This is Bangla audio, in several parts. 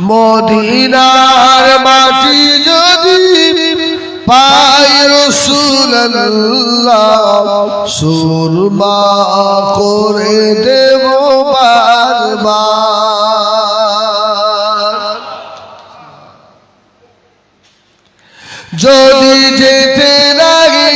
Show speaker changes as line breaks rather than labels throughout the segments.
মদিনার মাটি যদি পাই রাসূলুল্লাহ সুরমা করে দেব বারবার যদি যেতে লাগে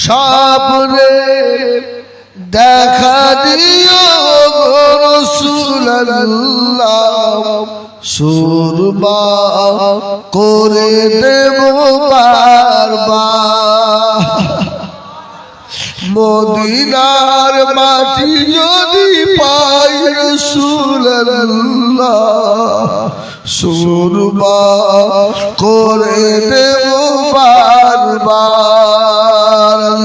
স্বপ্নে দেখা দিও রাসূলুল্লাহ সুরমা করে দেব বারবার মদিনার মাটি যদি পাই রাসূলুল্লাহ সুরমা করে দেব বারবার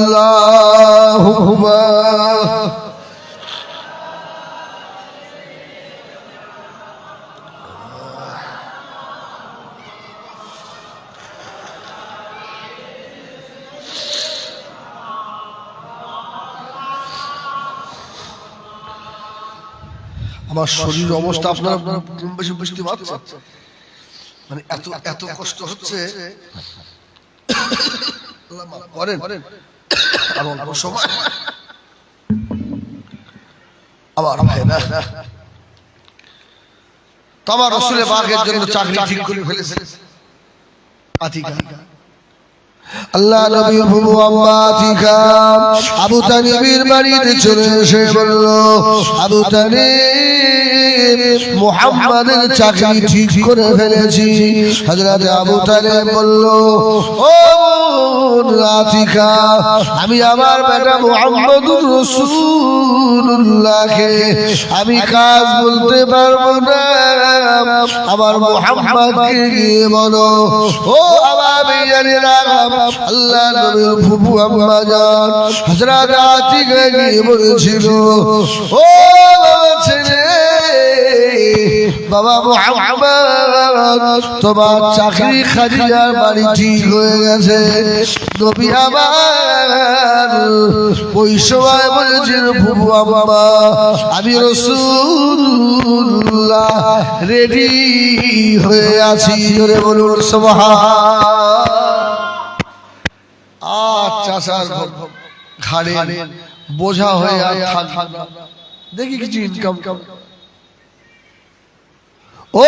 আল্লাহুম্মা আমার শরীর অবস্থা আপনারা বেশি বুঝতে পারছেন মানে এত এত কষ্ট হচ্ছে করেন আর অল্প সময় আবার ভাইরা তোমার রাসূলের বাগের জন্য চাকরি ঠিক করে ফেলেছে আতিকা আল্লাহ নবী বুবু আম্মা আতিকা আবু তালিবের বাড়িতে চলে এসে বলল আবু তালিব মুহাম্মাদের চাকরি ঠিক করে ফেলেছি হযরত আবু তালিব বলল ও আতিকা আমি আমার বেটা মুহাম্মদুর রাসূলুল্লাহকে আমি কাজ বলতে পারবো না আমার মুহাম্মদকে গিয়ে বলো ও আমার বিয়ানীরা আল্লাহ নবীর ফুফু আম্মা জান হযরত আতিকা গিয়ে বলেছিল ও ছেলে বাবা মুহাম্মদ তোমার চাকরি খাদিজার বাড়ি ঠিক হয়ে গেছে নবী আমার ওই সময় বলেছিল ফুফু আম্মা আমি রাসূলুল্লাহ রেডি হয়ে আছি জোরে বলুন সুবহান চাচার ঘাড়ে বোঝা হয়ে আর থাকবে না দেখি কিছু ইনকাম ও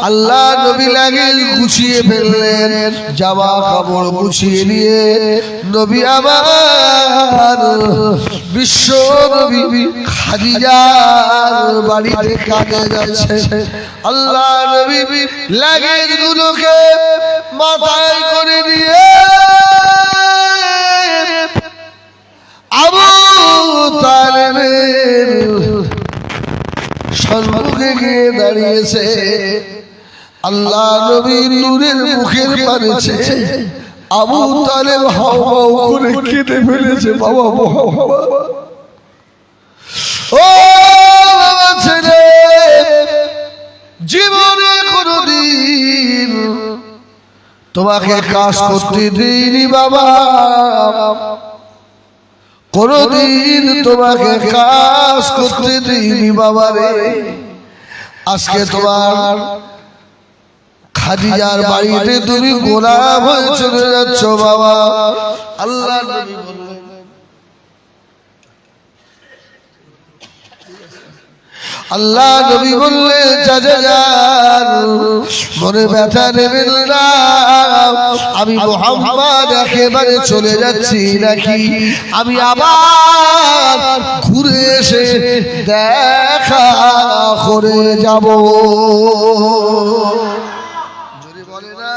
আল্লাহ নবী লাগে গুছিয়ে ফেললেন জামা কাপড় গুছিয়ে নিয়ে নবী আমার বিশ্ব নবী খাদিজার বাড়িতে কাজে যাচ্ছে আল্লাহ নবী লাগেজ গুলোকে মাথায় করে দিয়ে আবু তালেবের সম্মুখে গিয়ে দাঁড়িয়েছে আল্লাহ নবীর নূরের মুখের পারেছে আবু তালেব হাও হাও করে কেঁদে ফেলেছে বাবা বাবা ও বাবা ছেলে জীবনে কোনদিন তোমাকে কাজ করতে দিইনি বাবা কোনদিন তোমাকে কাজ করতে দিইনি বাবা রে আজকে তোমার খাদিজার বাড়িতে তুমি গোলাম হয়ে চলে যাচ্ছ বাবা আল্লাহ নবী বললেন আল্লাহ নবী বললেন যান মনে ব্যথা নেবেন না আমি মুহাম্মদ একেবারে চলে যাচ্ছি নাকি আমি আবার ঘুরে এসে দেখা করে যাব জোরে বলে না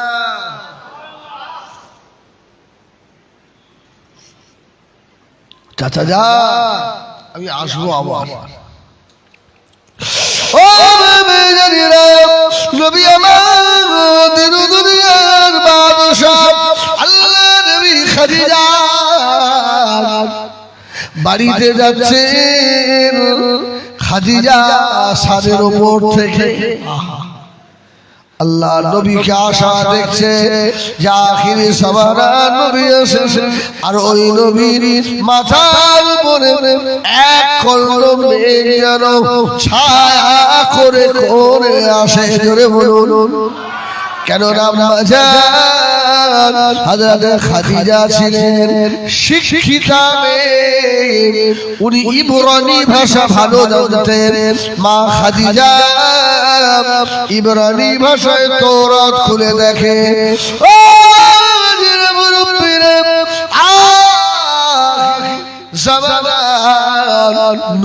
চাচা যা আমি আসবো আবার ও বেজানিরা নবী আমাদের দুনিয়ার বাদশা আল্লাহ নবী খাদিজা বাড়িতে যাচ্ছেন খাদিজা ছাদের উপর থেকে আল্লাহ নবীকে আশা দেখছে যে আখিরি সামানা নবী এসেছে, আর ওই নবীর মাথার উপরে এক খণ্ড মেঘ যেন ছায়া করে করে আসে। জোরে বলুন, কেননা হযরত খাদিজা ছিলেন শিক্ষিতা মেয়ে, উনি ইব্রানি ভাষা ভালো জানতেন। মা খাদিজা ইব্রানি ভাষায় তাওরাত খুলে দেখে, ও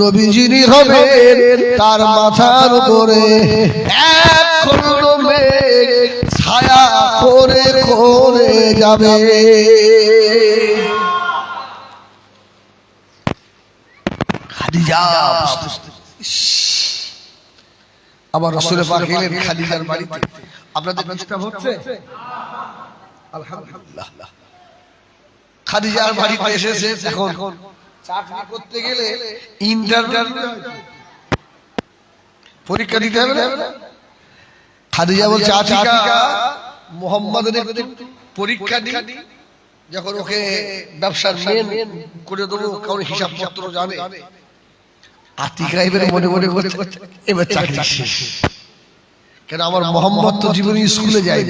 নবী যিনি হবেন তার মাথার উপরে এক খণ্ড মেঘ ছায়া করে করে যাবে। খাদিজা আমার রাসূল পাক এলেন খাদিজার বাড়িতে। আপনাদের ডিস্টার্ব হচ্ছে? আলহামদুলিল্লাহ, খাদিজার বাড়িতে এসেছে। এখন চাকরি করতে গেলে ইন্টারভিউ পরীক্ষা দিতে হবে না? খাদিজা বলছে, আতিকা মুহাম্মাদের একটু পরীক্ষা দিই, যখন ওকে ব্যবসার মেন করে দেবো, কারণ হিসাব পত্র জানে। আতিকা এবারে মনে মনে করছে এবার চাকরি শেষ, কেন আমার মোহাম্মদ তো জীবনে স্কুলে যায়।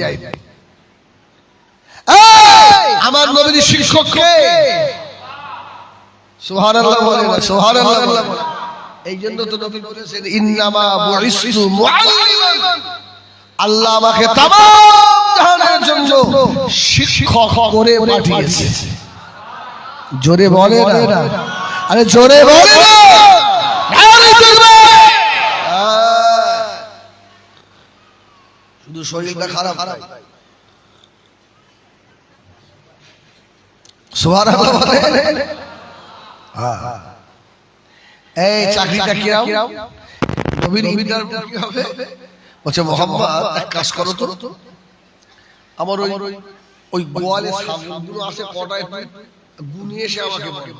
আমার নবীর শিক্ষক কে? সুবহানাল্লাহ বলেন, সুবহানাল্লাহ বলেন। এই জন্য তো নবী বলেছেন, ইন্নামা বুইসতু মুআল্লিমান, আল্লাহ আমাকে তামাম জাহানের জন্য শিক্ষক করে পাঠিয়েছে। জোরে বলে না, আরে জোরে বলে না, শুধু শরীরটা খারাপ। সুবহানাল্লাহ বলেন। এই চাকরিটা কি নাও? নবীর ইন্টারভিউ কি হবে? বলছে, মুহাম্মদ এক কাজ করো তো, আমার ওই গোয়ালে ছাগলগুলো আছে কটা একটু গুনিয়ে এসে আমাকে বলো।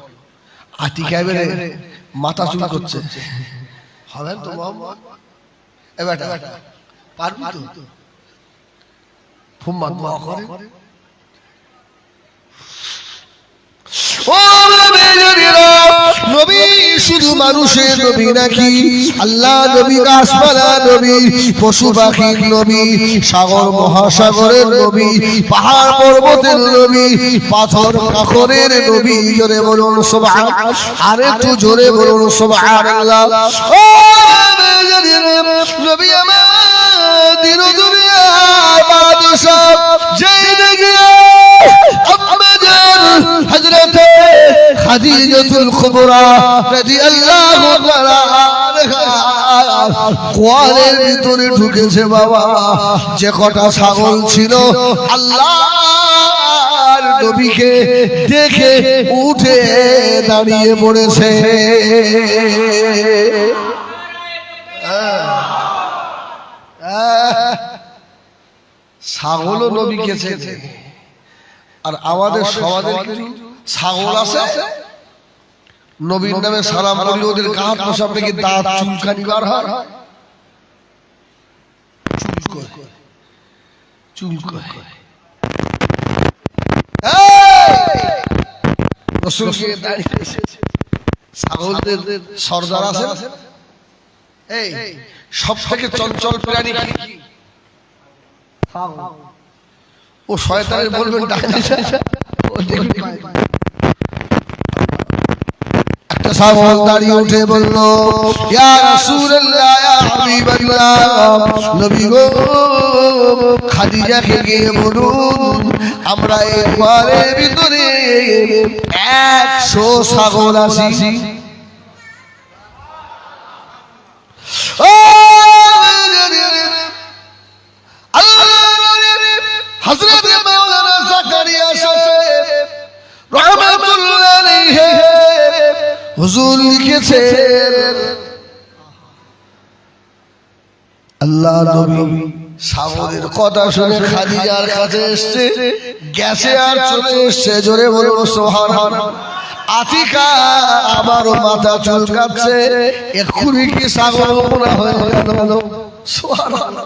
আতিকা এবারে মাথা চুল করছে, হবেন তো মুহাম্মদ? এ বেটা পারবি তো? ফুম্মা দোয়া করে। ও নবী শুধু মানুষের নবী নাকি? আল্লাহ নবী গাছপালা নবী, পশু পাখির নবী, সাগর মহাসাগরের নবী, পাহাড় পর্বতের নবী, পাথর পাথরের নবী। জোরে বলুন সুবহান, আর একটু জোরে বলুন সুবহানাল্লাহ। ও নবী আমার দিন দুনিয়ার বাদশা, যেই দেখে হযরত খাদিজাতুল কুবরা রাদিয়াল্লাহু তাআলা কোয়ালের ভিতরে ঢুকেছে। বাবা, যে কটা ছাগল ছিল আল্লাহর নবীকে দেখে উঠে দাঁড়িয়ে পড়েছে। ছাগলও নবীকে চেনে। আর আমাদের সমাজের কিছু ছাগল আছে, নবীর নামে সালাম বলি, ওদের গা হাত পোষা থেকে দাঁত চুলকানি বার হয়, ছাগলদের সর্দার আছে। এই সব থেকে চঞ্চল প্রাণী ও শয়তানের বলবেন একটা ছাগল দাঁড়িয়ে উঠে বলল, ইয়া রাসূলুল্লাহ, ইয়া হাবিবাল্লাহ, নবী গো, খাদিজাকে গিয়ে বলুন আমরা এই ঘরের ভিতরে 100 ছাগল আছি। হযরত মাওলানা জাকারিয়া সাহেব রাহমাতুল্লাহ আলাইহি হুজুর লিখেছেন, আল্লাহ নবী ছাগলের কথা শুনে খাদিজার কাছে এসেছে, গেছে আর চলে এসেছে। জোরে বলবো সুবহানাল্লাহ। আতিকা আমারও মাথা চুলকাচ্ছে, এক্ষুনি কি ছাগল মনে হয়ে গেল? সুবহানাল্লাহ।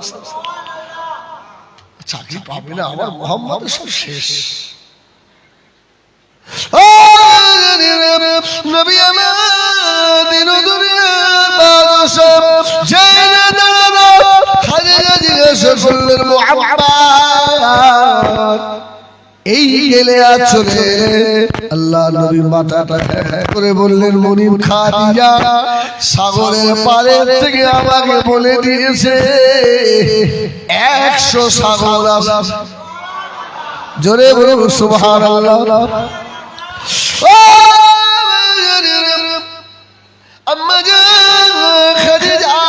চাকরি পাবে না, আমার মোহাম্মদ সব শেষ। নবী আমার দিন দুনিয়ার বাদশাহ জেনে দাঁড়ানো খাদিজা জিজ্ঞাসা করলেন মুহাম্মদ এই গেলে চলে আল্লাহ নবী মাথাটা করে বললেন মুনিম খাদিজা সাগরের পারে থেকে আমাকে বলে দিয়েছে 100 সাগর আছে। জোরে বলুন সুবহানাল্লাহ। আম্মা জান খাদিজা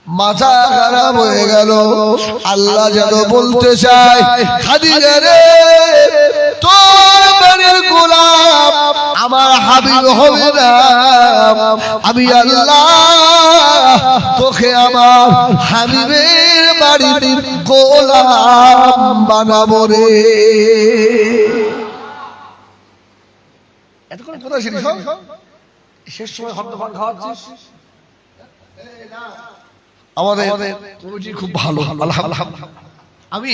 মাথা খারাপ হয়ে গেল। আল্লাহ যেন বলতে চায় খাদিজা রে তোর বাড়ির গোলাম আমার হাবিব হবে না, আমি আল্লাহ তোকে আমার হাবিবের বাড়ির গোলাম বানাবো রে। এতক্ষণ কোথায় ছিলিস? শেষ সময় হদ্দপান খাওয়াচ্ছিস। আমাদের কমিটি খুব ভালো, আলহামদুলিল্লাহ। আমি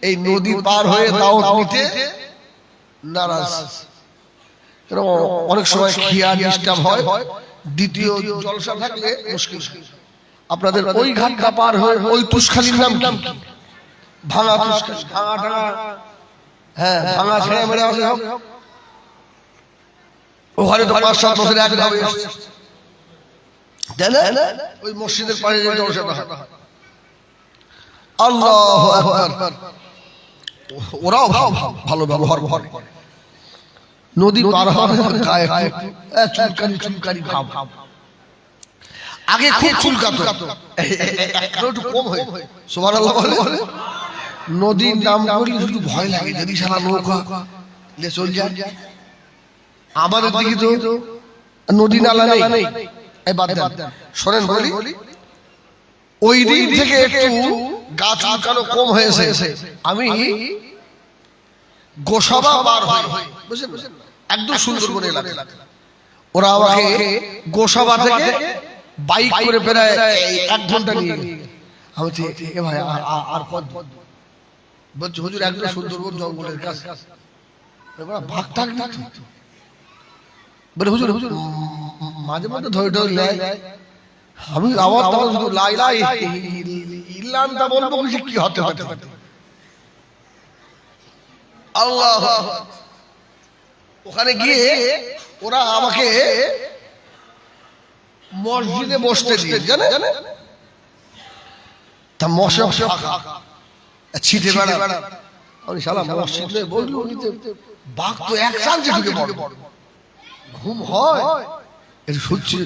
এই নদী পার হয়ে দাওয়াত নিতে নারাজ, কারণ অনেক সময় খিয়া ডিস্টার্ব হয়, দ্বিতীয় জলসা থাকলে মুশকিল। আপনাদের ওই ঘাটটা পার হয়ে ওই তুষখালীর নাম কি? ভাঙা তুষখালী, ভাঙা টাঙা, হ্যাঁ ভাঙা ছেড়ে মেরে আসে। ওখানে তো 5-7 বছর একভাবে ওই মসজিদের পাশে যে জলসাটা হয়, আল্লাহু আকবার, ওরাও ভালো ব্যবহার করে। নদী পার হওয়ার গায়ে চুলকানি চুলকানি ভাব। আগে খুব চুলকাতো, একটু কম হয়। সুবহানাল্লাহ বলে। নদীর নাম করি শুধু ভয় লাগে, যদি সারা নৌকা চল যায়। আমাদের দিকে তো নদী নালা নেই। শোনেন বলি, ওই দিন থেকে একটু গাছ চুলকানো কম হয়েছে। আমি গোসাবা পার হই, বুঝলেন, একদম সুন্দরবন এলাকা। ওরা আমাকে গোসাবা থেকে বাইক করে বেড়ায় 1 ঘন্টা নিয়ে। আমি বলছি এ ভাই আর কত? বলছি হুজুর একদম সুন্দরবন জঙ্গলের কাছে। ভাগ থাক না বলে হুজুর মাঝে মাঝে ধরে ধরে নেয়। আমি আবার তখন শুধু লা ইলাহা ইল্লাল্লাহ বলবো, কি হতে হতে আল্লাহ। ওখানে গিয়ে ওরা আমাকে মসজিদে বসতে দিয়ে জানে, তা মশা ছিটে বেড়া। আমি শালা মসজিদে বলবো, বাঘ তো এক চান্সে ঢুকে পড়ে, ঘুম হয় সত্যি।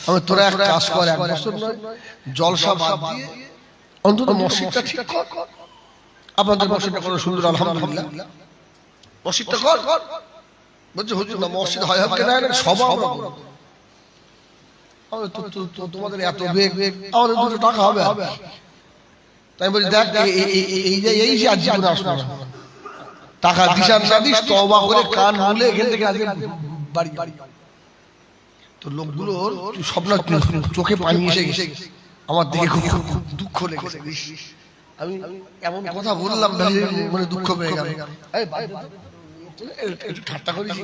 আমি তোরা এক কাজ কর, 1 বছর নয় জলসা বাদ দিয়ে অন্তত মসজিদটা ঠিক কর। আপনাদের মসজিদটা কত সুন্দর, আলহামদুলিল্লাহ, মসজিদটা কর। বলছে হুজুর না মসজিদ হয় হবে না, সব তোমাদের এত বেগ, আমাদের 2 টাকা হবে। তাই বলি দেখ এই যে আজ জীবনে আসবে টাকা দিশান না দিস, তওবা করে কান মুলে এখান থেকে আজকে বাড়ি। তো লোকগুলোর স্বপ্ন চোখে পানি এসে গেছে, আমার দেখে খুব দুঃখ লেগেছে। আমি এমন কথা বললাম মানে দুঃখ পেয়ে গেল। একটু ঠাট্টা করেছি,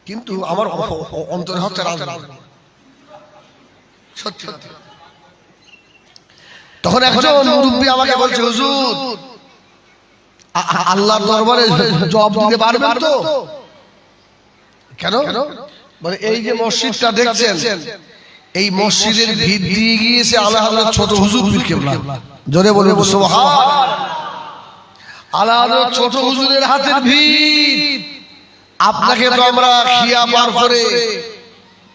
কিন্তু আমার অন্তরে হচ্ছে সত্যি। তখন একজন মুরব্বী আমাকে বলছে হুজুর আল্লাহর দরবারে জবাব দিতে পারবেন তো? কেন? বলে এই যে মসজিদটা দেখছেন, এই মসজিদের ভিত দিয়ে গিয়েছে আলা হযরত ছোট হুজুর পীর কেবলা। জোরে বলে সুবহান। আলা হযরত ছোট হুজুরের হাতের ভিত। আপনাকে তো আমরা খিয়া পার করে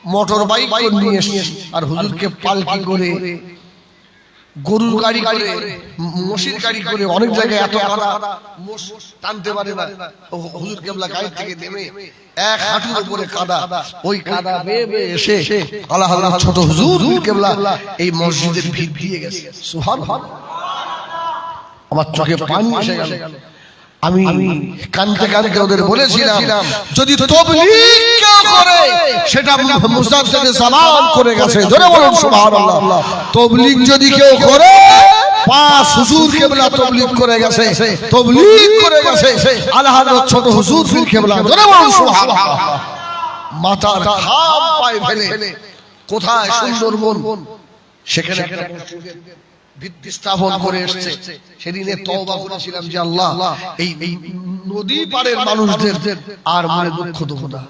মোটর বাইক করে নিয়ে এসেছি, আর হুজুরকে পালকি করে, গরুর গাড়ি করে, মসজিদ গাড়ি করে, অনেক জায়গায় এত টানতে পারে না। হুজুর কেবলা গাড়ি থেকে নেমে 1 হাঁটুর উপরে কাদা, ওই কাদা বেয়ে বেয়ে এসে আলা হযরত ছোট হুজুর কেবলা এই মসজিদের ভিত দিয়ে গেছে। সুবহানাল্লাহ। আমার চোখে পানি এসে গেল। আমি কানতে কানতে ওদের বলেছিলাম যদি তাবলীগ কেউ করে সেটা মুসাদ্দেদ জামান করে গেছে। জোরে বলুন সুবহানাল্লাহ। তাবলীগ যদি কেউ করে, পাঁচ হুজুর কিবলা তাবলীগ করে গেছে, তাবলীগ করে গেছে আল্লাহর ছোট হুজুর পীর কিবলা। জোরে বলুন সুবহানাল্লাহ। মাথার ঘাম পায়ে ফেলে কোথায় সুন্দরবন, সেখানে একটা মসজিদের ভিত্তি স্থাপন করে এসেছে। সেদিনে তওবা করেছিলাম যে আল্লাহ এই নদী পারের মানুষদের আর মনে দুঃখ দেব না,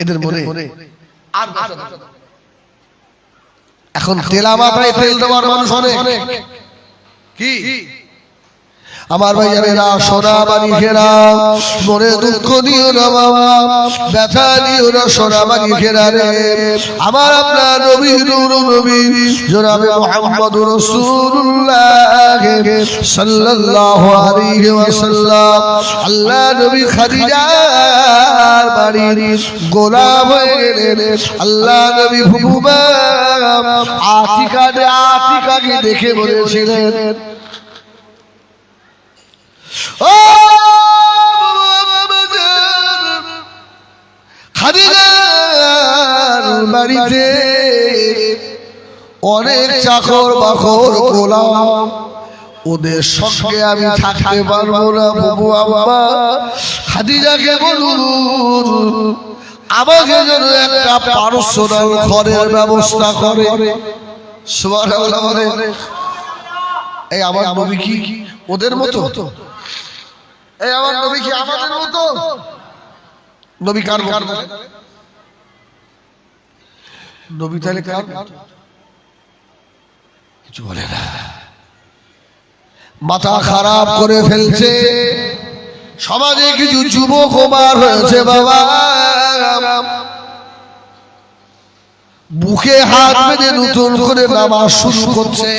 এদের মনে আর এখন তেলা মাথায় তেল দেওয়ার মানুষ অনেক। কি আমার ভাই জানেরা, সোনা বানিকেরা, মনে দুঃখ দিও না বাবা, ব্যথা দিও না সোনা বানিকেরা রে। আমার আপনার নবী নূর নবী জনাবে মুহাম্মদুর রাসূলুল্লাহ সাল্লাল্লাহু আলাইহি ওয়াসাল্লাম আল্লাহ নবী খাদিজার বাড়ির গোলাম হয়ে গেলেন। আল্লাহ নবী ফুফুমা আতিকাকে দেখে বলেছিলেন, খাদিজার বাড়িতে অনেক চাকর বাকর গোলাম, ওদের সঙ্গে আমি থাকতে পারবো না বাবু আম্মা, খাদিজাকে বলুন আমাকে যেন একটা পার্সোনাল ঘরের ব্যবস্থা করে। সুবহানাল্লাহ। এই আমার নবী কি ওদের মতো? এই আমার নবী কি আমাদের মতো? নবী কার মতো? নবী তাহলে কার মতো? কিছু বলে না, মাথা খারাপ করে ফেলছে। সমাজে কিছু যুবক বার হয়েছে বাবা, বুকে হাত বেঁধে নতুন করে নামাজ শুরু করছে।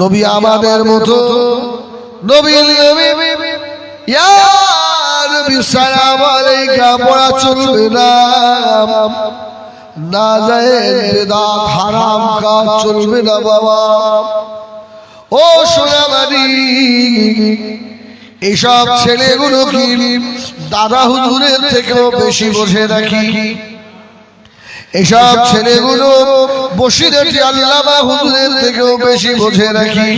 নবী আমাদের মতো? নবী ইয়া নবী সালাম আলাইকা পড়া চলবে না, না যায় বেদাত হারাম কাজ চলবে না বাবা। ও সোনামানি, এইসব ছেলেগুলো কি দাদা হুজুরের থেকেও বেশি বোঝে নাকি? এইসব ছেলেগুলো বসিরহাটি আল্লামা হুজুরের থেকেও বেশি বোঝে নাকি?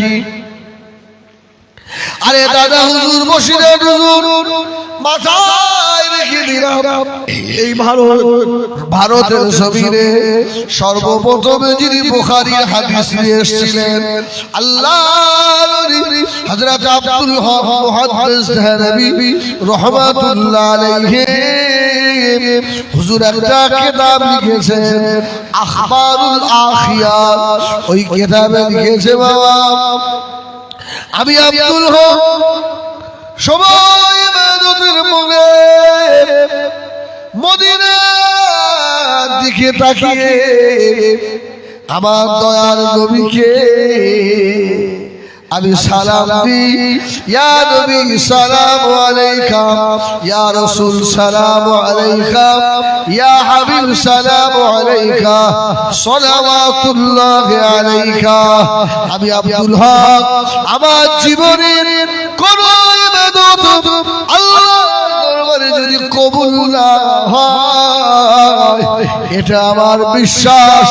আরে দাদা হুজুর বসিরহাট হুজুর মাথায় রেখে দিলাম, এই ভারতের জমিনে সর্বপ্রথম যিনি বুখারীর হাদিস নিয়ে এসেছিলেন আল্লাহর হযরত আব্দুল হক মুহাদ্দিস দেহলভী রাহমাতুল্লাহ আলাইহি, হুজুর একটা কিতাব লিখেছেন আখবারুল আখিয়ার। ওই কিতাবে লিখেছে বাবা, আমি আব্দুল হক সময় ইবাদতের মনে মদিনার দিকে তাকিয়ে আমার দয়ার নবীকে আমি সালাম দিই, ইয়া নবী সালামু আলাইকা, ইয়া রাসূল সালামু আলাইকা, ইয়া হাবিব সালামু আলাইকা, সালাওয়াতুল্লাহি আলাইকা। আমি আব্দুল হক আমার জীবনের কোন ইবাদত আল্লাহর দরবারে যদি কবুল না হয়, এটা আমার বিশ্বাস,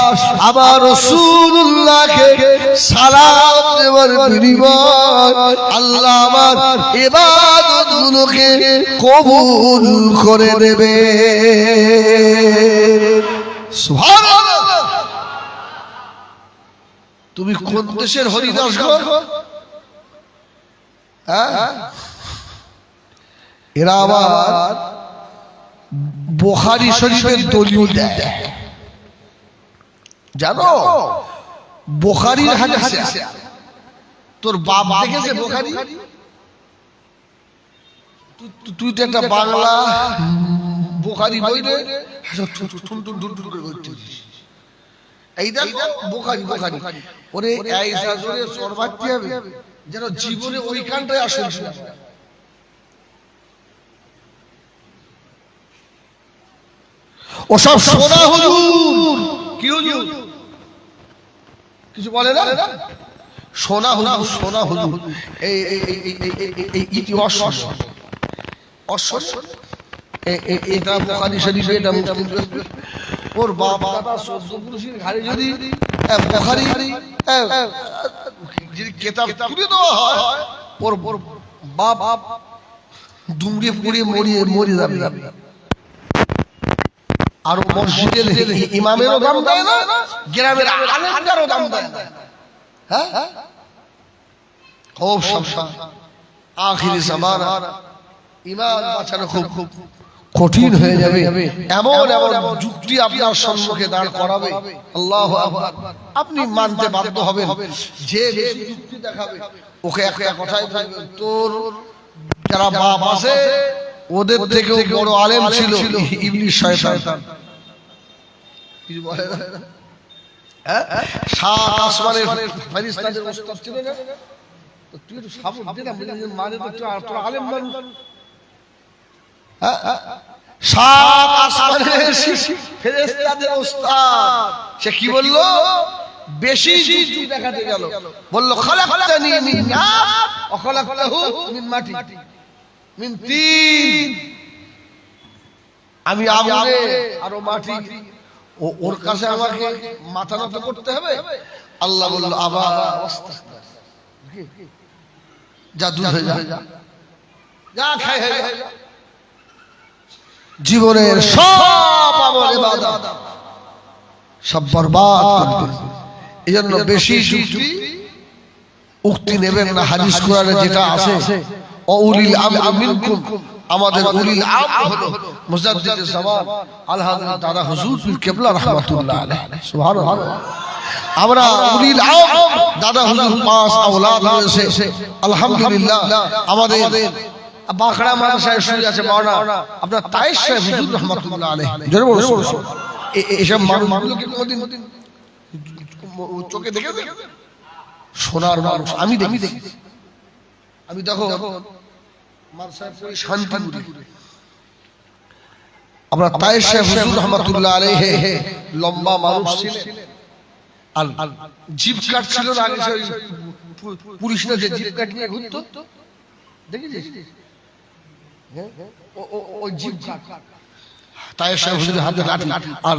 আমার রাসূলুল্লাহকে সালাম দেওয়ার বিনিময় আল্লাহ আমার ইবাদতগুলোকে কবুল করে নেবে। সুবহানাল্লাহ। তুমি কোন দেশের হরিদাস গো? এরা আবার বুখারী শরীফের দলিল দেয়, জানো? বুখারীর হাদিসে তোর বাপ দেখেছে বুখারী? তুই তো একটা বাংলা বুখারী বই রে এই দেখো বুখারী বুখারী, ওরে এইসা জোরে সরবাতি হবে যেন জীবনে ওইখানটায় আসেন। ওসব সোনা হুজুর, কি হুজুর কিছু বলে না? সোনা হুজুর এই ইতি এটা বুখারী শরীফে, এটা মুসলিম শরীফে। ওর বাপ দাদা 14 পুরুষের ঘাড়ে যদি বুখারী যদি কিতাব তুলে দেওয়া হয়, ওর বাপ দুমড়ে পড়ে মরে যাবে। আর মসজিদের ইমামেরও দাম দেয় না, গ্রামের আলেমদেরও দাম দেয় না। হ্যাঁ, খুব সমস্যা। আখিরি জামানা ইমান বাঁচানো খুব কঠিন হয়ে যাবে। এমন যুক্তি আপনার সম্মুখে দাঁড় করাবে, আল্লাহু আকবার, আপনি মানতে বাধ্য হবেন। যে বেশি যুক্তি দেখাবে ওকে একটা কথাই বলবেন, তোর যারা বাপ আছে ওদের থেকেও বড় আলেম ছিল ইবলিস শয়তান। কিছু বলে না? হ্যাঁ, সাত আসমানের ফেরেশতাদের ওস্তাদ ছিল না? তো তুই তো সাবুত দে না, মানে তো তোর আলেম মানুষ। সাত আসমানের ফেরেশতাদের ওস্তাদ, সে কি বলল? বেশি যুক্তি দেখাতে গেল, বলল খালাকতানি মিন নার ওয়া খালাকতাহু মিন মাটি মিন তিন। আমি আগুনে আর ও মাটি, ওর কাছে আমাকে মাথা নত করতে হবে? আল্লাহ বলল আবা যা, দূর হয়ে যা, খাই হয়ে যা। জীবনের সব আমল ইবাদত সব বরবাদ করে দিল। এজন্য বেশি যুক্তি উক্তি নেবেন না। হাদিস কোরআনে যেটা আছে, উলিল আমরি মিনকুম, আমাদের উলিল আমর হলো মুজাদ্দিদুজ জামান আল-হাযরত দাদা হুজুর পীর কেবলা রাহমাতুল্লাহ আলাইহি। সুবহানাল্লাহ। আমরা উলিল আমর দাদা হুজুর 5 আওলাদ রয়েছে আলহামদুলিল্লাহ। আমাদের বাঁকড়া মাদ্রাসায় শুয়ে আছে মাওলানা আপনার তায়েশ সাহেব হুজুর রাহমাতুল্লাহ আলাইহি। জোরে বলুন। এসব মানুষগুলোকে কোনদিন চোখে দেখে সোনার মানুষ আমি দেখি। আমি দেখো শান্তিপুরে আমরা তায়েশ সাহেব হুজুর রাহমাতুল্লাহ আলাইহি লম্বা মানুষ ছিলেন, আর জিপ কাট ছিল না আগে। সেই পুলিশরা যে জিপ কাট নিয়ে ঘুরতো দেখেছিস? ওই জিপ কাট তায়েশ সাহেব হুজুরের হাতে লাঠি। আর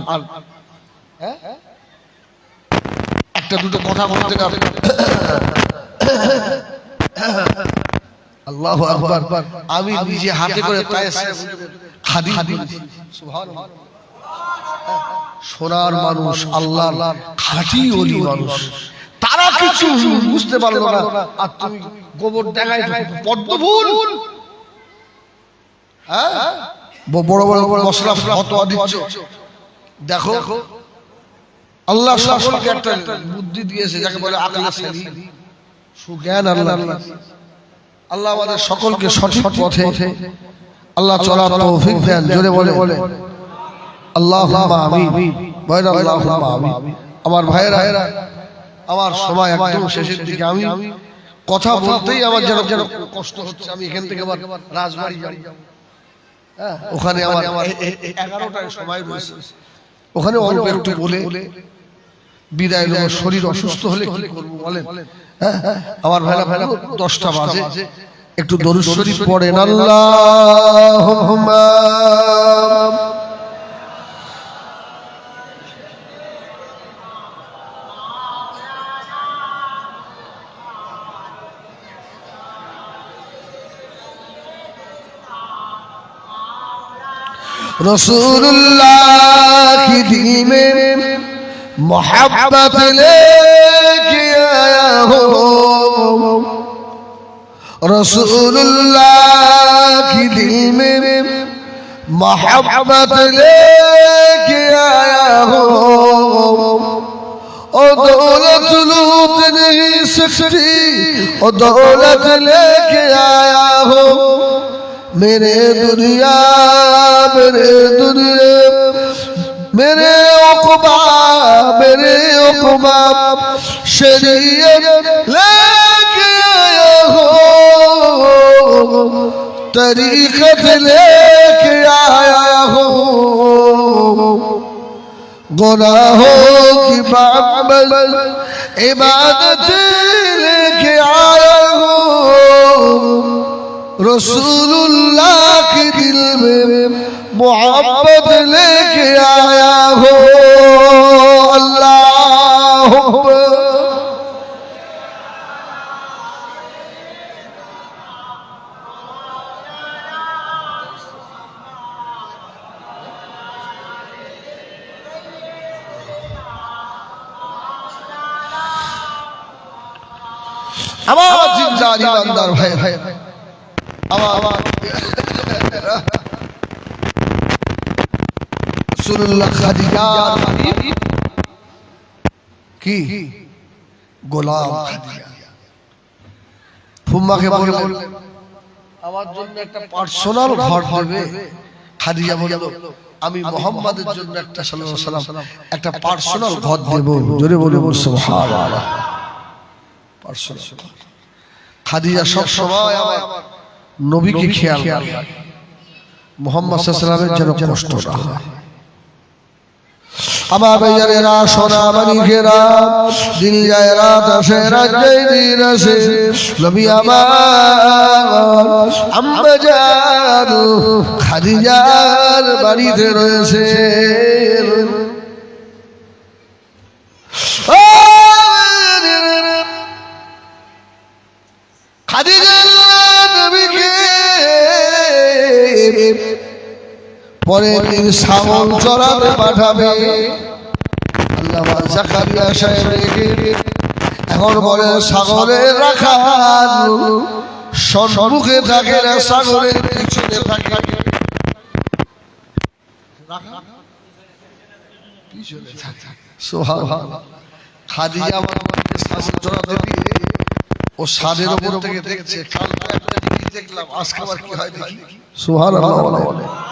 একটা দুটো কথা বলতে গেলে আল্লাহু আকবার, আমি নিজে হাতে করে তায়েশ সাহেব হুজুরের হাদিস দিয়েছি। সুবহানাল্লাহ। সোনার মানুষ, আল্লাহর খাঁটি ওলি মানুষ, তারা কিছু বুঝতে পারলো না, আর তুমি গোবর ডাঙায় পদ্ম ফুল, হ্যাঁ, বড় বড় মশলা ফতোয়া দিচ্ছ। দেখো আল্লাহ সকলকে একটা বুদ্ধি দিয়েছে, যাকে বলে আকল সালিম, সুজ্ঞান। আল্লাহ আমাদের সকলকে সঠিক পথে আল্লাহ চলার তৌফিক দেন। জোরে বলে আল্লাহুম্মা আমিন। আল্লাহুম্মা আমিন। আমার ভাইয়েরা, আমার সময় একদম শেষের দিকে। আমি কথা বলতেই আমার যেন কষ্ট হচ্ছে। আমি এখান থেকে আবার রাজবাড়ি যাব, ওখানে আমার 11টায় সময় রয়েছে। ওখানে অল্প একটু বলে বিদায় নেব। শরীর অসুস্থ হলে কি করব বলেন? আমার ভাইরা 10টা বাজে, একটু দরুদ শরীফ পড়েন। আল্লাহুম্মা रसूलुल्लाह की दिल में मोहब्बत लेके आया हो, रसूलुल्लाह की दिल में मोहब्बत लेके आया हो। ओ दौलत लूट नहीं सकती, ओ दौलत लेके आया हो। मेरे दुनिया मेरे उक़बा शरीयत लेके आया हो, तरीक़त लेके आया हो। गुनाहों की मामल इबादत रसूलुल्लाह के दिल में मोहब्बत लेके आया हो अल्लाह আমার জিন্দার ইমানদার ভাই ভাই আমার রাসূলুল্লাহ খাদিজা কি গোলাম খাদিজা ফুম্মাকে বললেন আমার জন্য একটা পার্সোনাল ঘর হবে খাদিজা বলল আমি মুহাম্মাদের জন্য একটা সাল্লাল্লাহু আলাইহি ওয়াসাল্লাম একটা পার্সোনাল ঘর দেব জোরে বলুন সুবহানাল্লাহ পার্সোনাল খাদিজা সব সময় আমার নবীকে খেয়াল করে মুহাম্মদ সাল্লাল্লাহু আলাইহি ওয়াসাল্লামের যেন কষ্ট না হয় আমার ভাইয়েরা সোনা মানিকেরা দিল যায় রাত আসে রাত যায় দিন আসে নবী আমার আম্মা জান খাদিজার বাড়িতে রয়েছে খাদিজা নবীকে পরে দিন ছাগল চড়াতে পাঠাবে আল্লামা জাকারিয়া সাহেব এখন বলে ছাগলের রাখাল সম্মুখে থাকে না ছাগলের পিছনে থাকে সুবহানাল্লাহ খাদিজা ছাগল চড়াতে দিয়ে ও ছাদের উপর থেকে দেখছে কাল একটা জিনিস দেখলাম আজকে আবার কি হয় দেখি সুবহানাল্লাহ।